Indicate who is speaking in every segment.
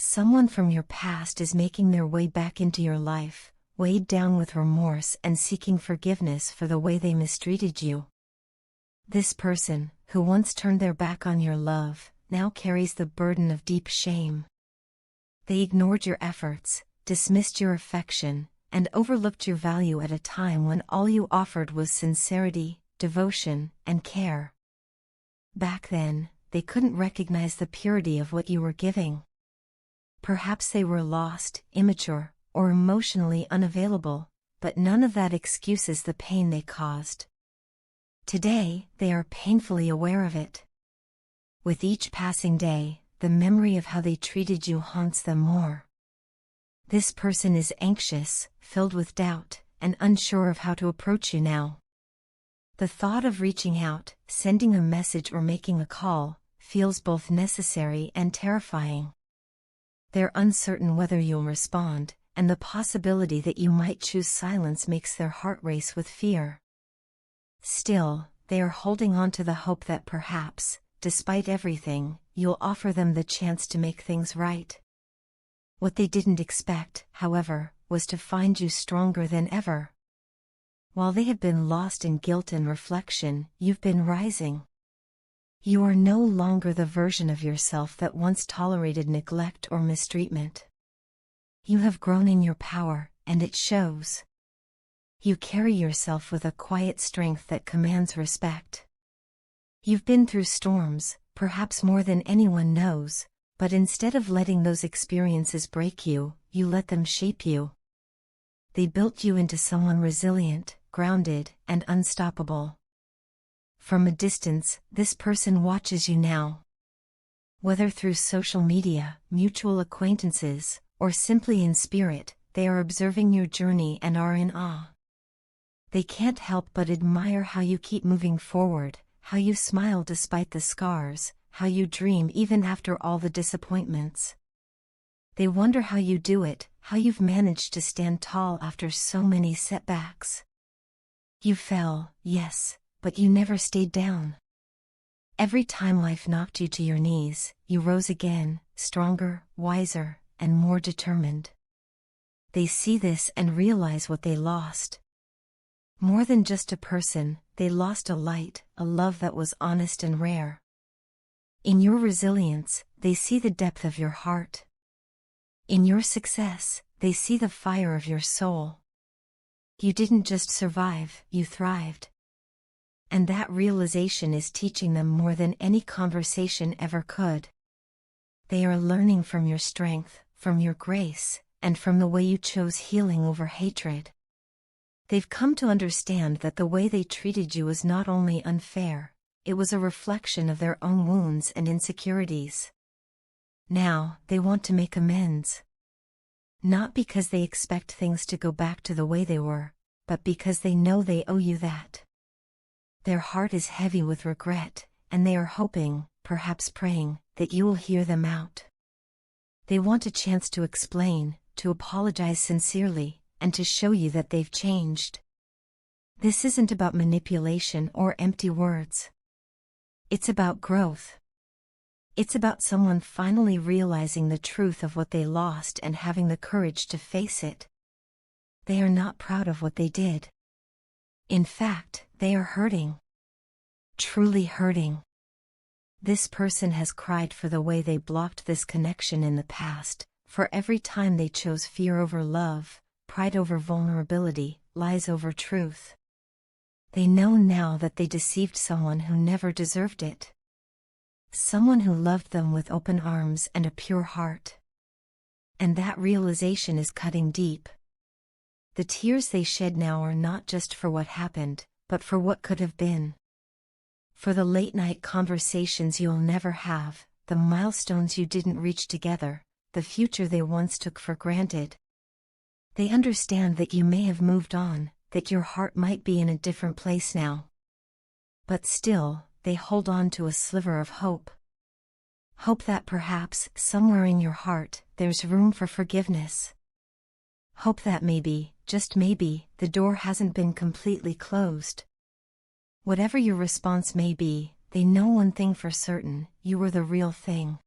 Speaker 1: Someone from your past is making their way back into your life, weighed down with remorse and seeking forgiveness for the way they mistreated you. This person, who once turned their back on your love, now carries the burden of deep shame. They ignored your efforts, dismissed your affection, and overlooked your value at a time when all you offered was sincerity, devotion, and care. Back then, they couldn't recognize the purity of what you were giving. Perhaps they were lost, immature, or emotionally unavailable, but none of that excuses the pain they caused. Today, they are painfully aware of it. With each passing day, the memory of how they treated you haunts them more. This person is anxious, filled with doubt, and unsure of how to approach you now. The thought of reaching out, sending a message or making a call, feels both necessary and terrifying. They're uncertain whether you'll respond, and the possibility that you might choose silence makes their heart race with fear. Still, they are holding on to the hope that perhaps, despite everything, you'll offer them the chance to make things right. What they didn't expect, however, was to find you stronger than ever. While they have been lost in guilt and reflection, you've been rising. You are no longer the version of yourself that once tolerated neglect or mistreatment. You have grown in your power, and it shows. You carry yourself with a quiet strength that commands respect. You've been through storms, perhaps more than anyone knows, but instead of letting those experiences break you, you let them shape you. They built you into someone resilient, grounded, and unstoppable. From a distance, this person watches you now. Whether through social media, mutual acquaintances, or simply in spirit, they are observing your journey and are in awe. They can't help but admire how you keep moving forward, how you smile despite the scars, how you dream even after all the disappointments. They wonder how you do it, how you've managed to stand tall after so many setbacks. You fell, yes, but you never stayed down. Every time life knocked you to your knees, you rose again, stronger, wiser, and more determined. They see this and realize what they lost. More than just a person, they lost a light, a love that was honest and rare. In your resilience, they see the depth of your heart. In your success, they see the fire of your soul. You didn't just survive, you thrived. And that realization is teaching them more than any conversation ever could. They are learning from your strength, from your grace, and from the way you chose healing over hatred. They've come to understand that the way they treated you was not only unfair, it was a reflection of their own wounds and insecurities. Now, they want to make amends. Not because they expect things to go back to the way they were, but because they know they owe you that. Their heart is heavy with regret, and they are hoping, perhaps praying, that you will hear them out. They want a chance to explain, to apologize sincerely, and to show you that they've changed. This isn't about manipulation or empty words. It's about growth. It's about someone finally realizing the truth of what they lost and having the courage to face it. They are not proud of what they did. In fact, they are hurting. Truly hurting. This person has cried for the way they blocked this connection in the past, for every time they chose fear over love, pride over vulnerability, lies over truth. They know now that they deceived someone who never deserved it. Someone who loved them with open arms and a pure heart. And that realization is cutting deep. The tears they shed now are not just for what happened, but for what could have been. For the late-night conversations you'll never have, the milestones you didn't reach together, the future they once took for granted. They understand that you may have moved on, that your heart might be in a different place now. But still, they hold on to a sliver of hope. Hope that perhaps, somewhere in your heart, there's room for forgiveness. Hope that maybe, just maybe, the door hasn't been completely closed. Whatever your response may be, they know one thing for certain: you were the real thing.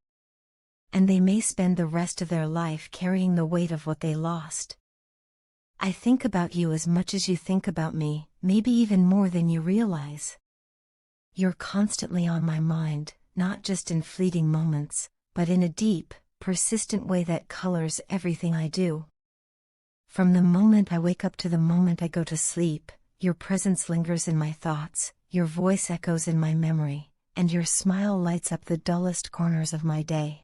Speaker 1: And they may spend the rest of their life carrying the weight of what they lost. I think about you as much as you think about me, maybe even more than you realize. You're constantly on my mind, not just in fleeting moments, but in a deep, persistent way that colors everything I do. From the moment I wake up to the moment I go to sleep, your presence lingers in my thoughts, your voice echoes in my memory, and your smile lights up the dullest corners of my day.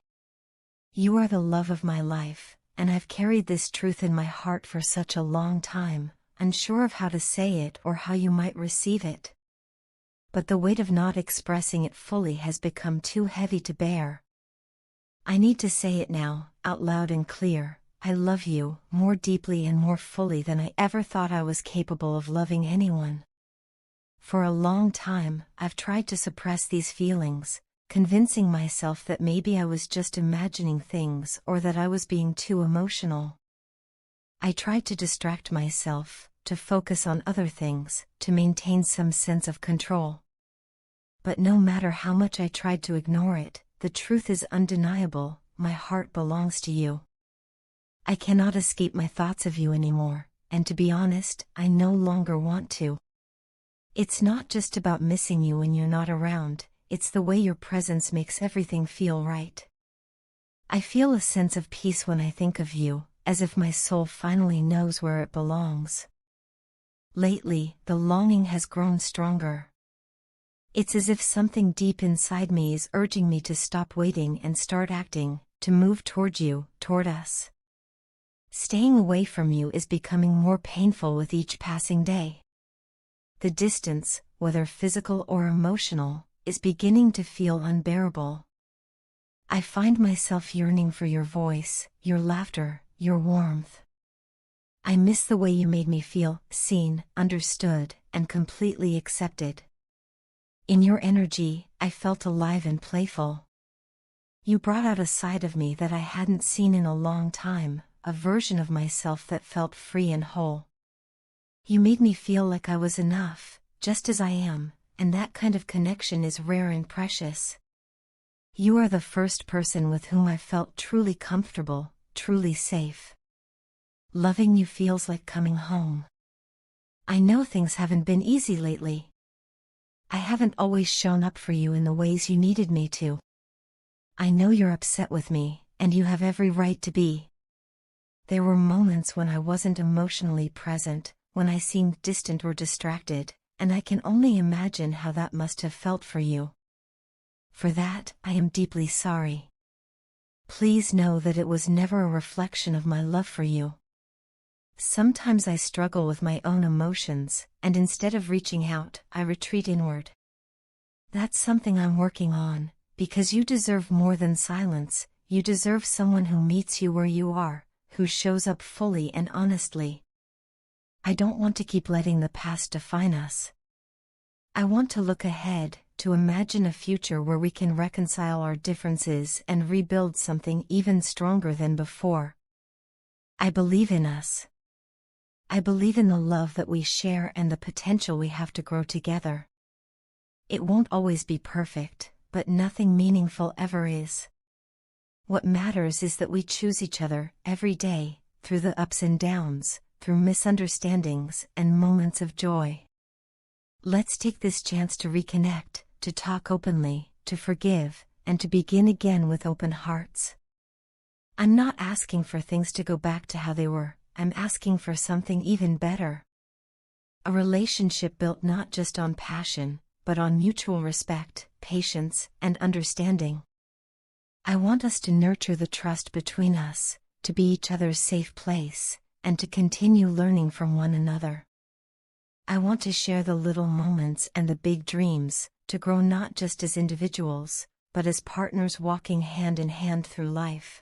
Speaker 1: You are the love of my life, and I've carried this truth in my heart for such a long time, unsure of how to say it or how you might receive it. But the weight of not expressing it fully has become too heavy to bear. I need to say it now, out loud and clear. I love you, more deeply and more fully than I ever thought I was capable of loving anyone. For a long time, I've tried to suppress these feelings, convincing myself that maybe I was just imagining things or that I was being too emotional. I tried to distract myself, to focus on other things, to maintain some sense of control. But no matter how much I tried to ignore it, the truth is undeniable: my heart belongs to you. I cannot escape my thoughts of you anymore, and to be honest, I no longer want to. It's not just about missing you when you're not around, it's the way your presence makes everything feel right. I feel a sense of peace when I think of you, as if my soul finally knows where it belongs. Lately, the longing has grown stronger. It's as if something deep inside me is urging me to stop waiting and start acting, to move toward you, toward us. Staying away from you is becoming more painful with each passing day. The distance, whether physical or emotional, is beginning to feel unbearable. I find myself yearning for your voice, your laughter, your warmth. I miss the way you made me feel seen, understood, and completely accepted. In your energy, I felt alive and playful. You brought out a side of me that I hadn't seen in a long time, a version of myself that felt free and whole. You made me feel like I was enough, just as I am, and that kind of connection is rare and precious. You are the first person with whom I felt truly comfortable, truly safe. Loving you feels like coming home. I know things haven't been easy lately. I haven't always shown up for you in the ways you needed me to. I know you're upset with me, and you have every right to be. There were moments when I wasn't emotionally present, when I seemed distant or distracted, and I can only imagine how that must have felt for you. For that, I am deeply sorry. Please know that it was never a reflection of my love for you. Sometimes I struggle with my own emotions, and instead of reaching out, I retreat inward. That's something I'm working on, because you deserve more than silence. You deserve someone who meets you where you are, who shows up fully and honestly. I don't want to keep letting the past define us. I want to look ahead, to imagine a future where we can reconcile our differences and rebuild something even stronger than before. I believe in us. I believe in the love that we share and the potential we have to grow together. It won't always be perfect, but nothing meaningful ever is. What matters is that we choose each other every day, through the ups and downs, through misunderstandings and moments of joy. Let's take this chance to reconnect, to talk openly, to forgive, and to begin again with open hearts. I'm not asking for things to go back to how they were. I'm asking for something even better. A relationship built not just on passion, but on mutual respect, patience, and understanding. I want us to nurture the trust between us, to be each other's safe place, and to continue learning from one another. I want to share the little moments and the big dreams, to grow not just as individuals, but as partners walking hand in hand through life.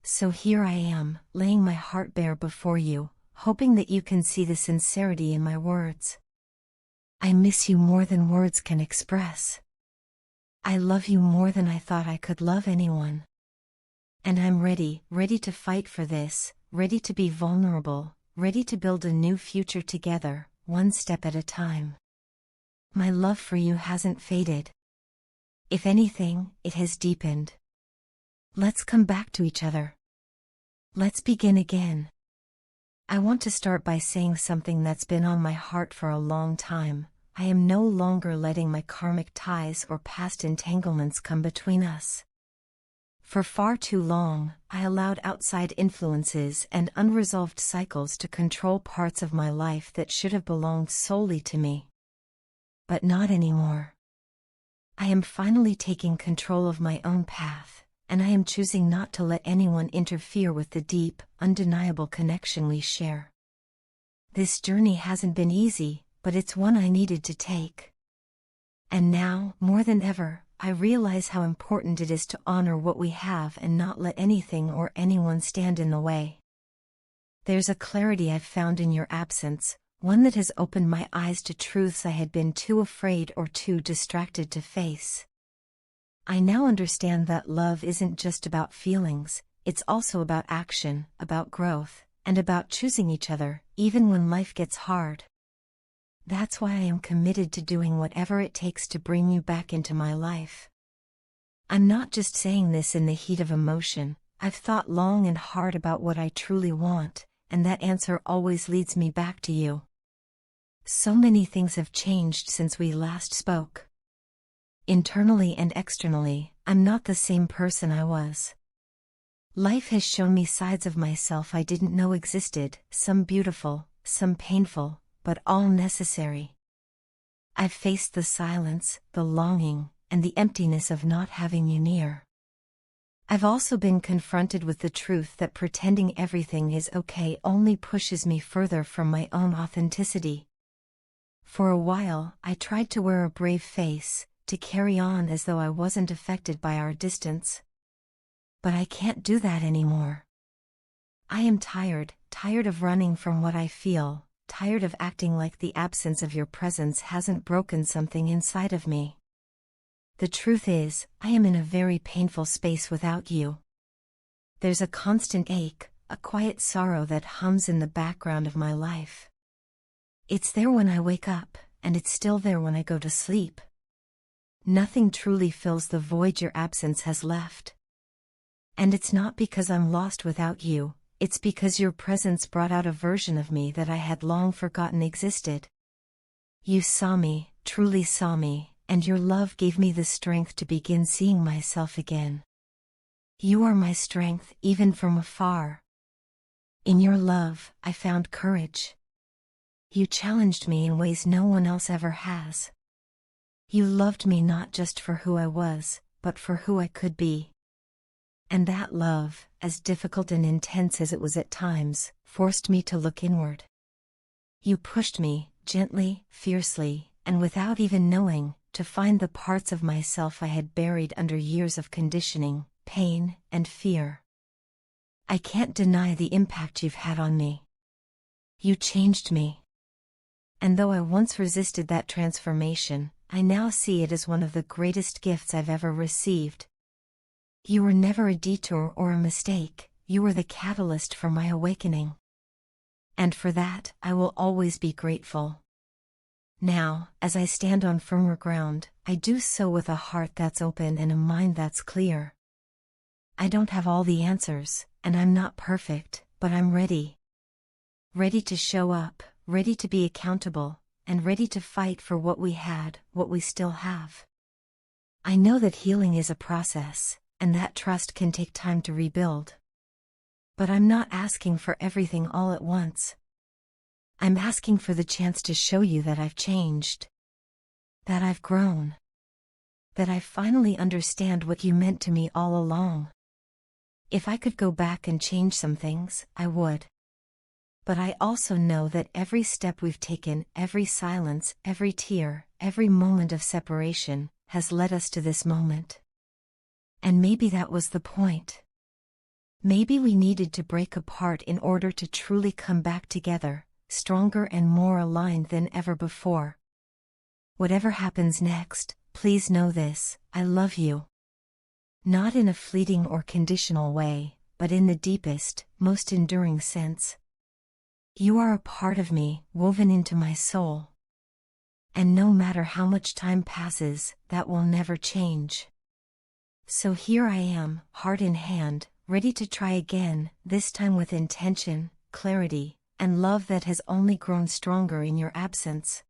Speaker 1: So here I am, laying my heart bare before you, hoping that you can see the sincerity in my words. I miss you more than words can express. I love you more than I thought I could love anyone. And I'm ready to fight for this, ready to be vulnerable, ready to build a new future together, one step at a time. My love for you hasn't faded. If anything, it has deepened. Let's come back to each other. Let's begin again. I want to start by saying something that's been on my heart for a long time. I am no longer letting my karmic ties or past entanglements come between us. For far too long, I allowed outside influences and unresolved cycles to control parts of my life that should have belonged solely to me. But not anymore. I am finally taking control of my own path, and I am choosing not to let anyone interfere with the deep, undeniable connection we share. This journey hasn't been easy, but it's one I needed to take. And now, more than ever, I realize how important it is to honor what we have and not let anything or anyone stand in the way. There's a clarity I've found in your absence, one that has opened my eyes to truths I had been too afraid or too distracted to face. I now understand that love isn't just about feelings, it's also about action, about growth, and about choosing each other, even when life gets hard. That's why I am committed to doing whatever it takes to bring you back into my life. I'm not just saying this in the heat of emotion. I've thought long and hard about what I truly want, and that answer always leads me back to you. So many things have changed since we last spoke. Internally and externally, I'm not the same person I was. Life has shown me sides of myself I didn't know existed, some beautiful, some painful, but all necessary. I've faced the silence, the longing, and the emptiness of not having you near. I've also been confronted with the truth that pretending everything is okay only pushes me further from my own authenticity. For a while, I tried to wear a brave face, to carry on as though I wasn't affected by our distance. But I can't do that anymore. I am tired of running from what I feel, tired of acting like the absence of your presence hasn't broken something inside of me. The truth is, I am in a very painful space without you. There's a constant ache, a quiet sorrow that hums in the background of my life. It's there when I wake up, and it's still there when I go to sleep. Nothing truly fills the void your absence has left. And it's not because I'm lost without you, it's because your presence brought out a version of me that I had long forgotten existed. You saw me, truly saw me, and your love gave me the strength to begin seeing myself again. You are my strength, even from afar. In your love, I found courage. You challenged me in ways no one else ever has. You loved me not just for who I was, but for who I could be. And that love, as difficult and intense as it was at times, forced me to look inward. You pushed me, gently, fiercely, and without even knowing, to find the parts of myself I had buried under years of conditioning, pain, and fear. I can't deny the impact you've had on me. You changed me. And though I once resisted that transformation, I now see it as one of the greatest gifts I've ever received. You were never a detour or a mistake, you were the catalyst for my awakening. And for that, I will always be grateful. Now, as I stand on firmer ground, I do so with a heart that's open and a mind that's clear. I don't have all the answers, and I'm not perfect, but I'm ready. Ready to show up, ready to be accountable, and ready to fight for what we had, what we still have. I know that healing is a process, and that trust can take time to rebuild. But I'm not asking for everything all at once. I'm asking for the chance to show you that I've changed. That I've grown. That I finally understand what you meant to me all along. If I could go back and change some things, I would. But I also know that every step we've taken, every silence, every tear, every moment of separation, has led us to this moment. And maybe that was the point. Maybe we needed to break apart in order to truly come back together, stronger and more aligned than ever before. Whatever happens next, please know this: I love you. Not in a fleeting or conditional way, but in the deepest, most enduring sense. You are a part of me, woven into my soul. And no matter how much time passes, that will never change. So here I am, heart in hand, ready to try again, this time with intention, clarity, and love that has only grown stronger in your absence.